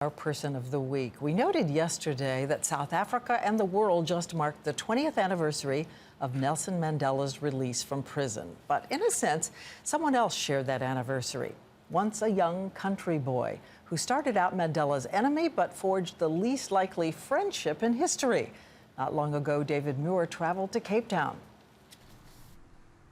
Our person of the week. We noted yesterday that South Africa and the world just marked the 20th anniversary of Nelson Mandela's release from prison. But in a sense, someone else shared that anniversary. Once a young country boy who started out Mandela's enemy but forged the least likely friendship in history. Not long ago, David Muir traveled to Cape Town.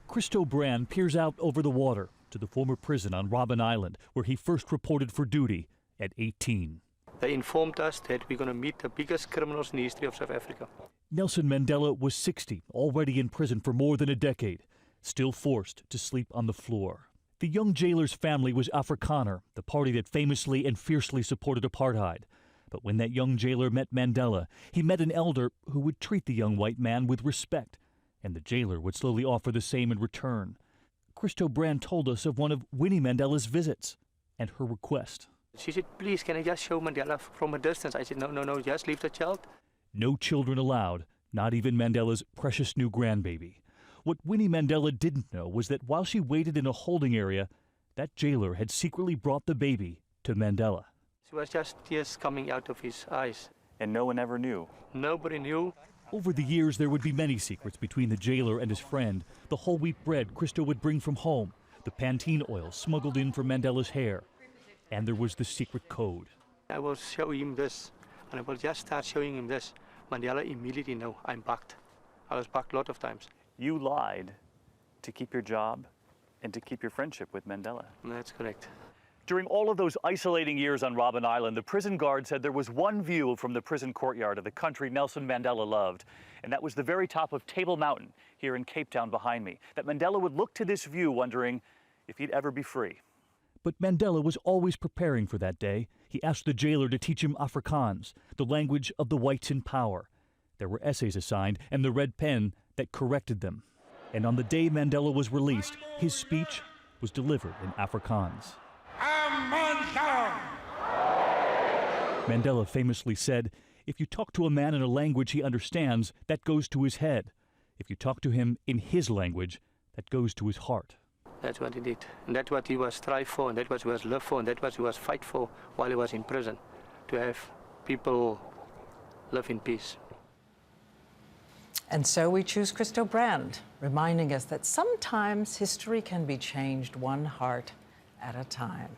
Christo Brand peers out over the water to the former prison on Robben Island, where he first reported for duty at 18. They informed us that we're going to meet the biggest criminals in the history of South Africa. Nelson Mandela was 60, already in prison for more than a decade, still forced to sleep on the floor. The young jailer's family was Afrikaner, the party that famously and fiercely supported apartheid. But when that young jailer met Mandela, he met an elder who would treat the young white man with respect, and the jailer would slowly offer the same in return. Christo Brand told us of one of Winnie Mandela's visits and her request. She said, "Please, can I just show Mandela from a distance?" I said, no, just leave the child. No children allowed, not even Mandela's precious new grandbaby. What Winnie Mandela didn't know was that while she waited in a holding area, that jailer had secretly brought the baby to Mandela. It was just tears coming out of his eyes. And no one ever knew? Nobody knew. Over the years, there would be many secrets between the jailer and his friend. The whole wheat bread Christo would bring from home, the Pantene oil smuggled in for Mandela's hair. And there was the secret code. I will show him this, and I will just start showing him this. Mandela immediately know I'm bugged. I was bugged a lot of times. You lied to keep your job and to keep your friendship with Mandela. That's correct. During all of those isolating years on Robben Island, the prison guard said there was one view from the prison courtyard of the country Nelson Mandela loved, and that was the very top of Table Mountain here in Cape Town behind me. That Mandela would look to this view wondering if he'd ever be free. But Mandela was always preparing for that day. He asked the jailer to teach him Afrikaans, the language of the whites in power. There were essays assigned and the red pen that corrected them. And on the day Mandela was released, his speech was delivered in Afrikaans. Mandela famously said, "If you talk to a man in a language he understands, that goes to his head. If you talk to him in his language, that goes to his heart." That's what he did. And that's what he was strive for, and that's what he was live for, and that's what he was fight for while he was in prison. To have people live in peace. And so we choose Christo Brand, reminding us that sometimes history can be changed one heart at a time.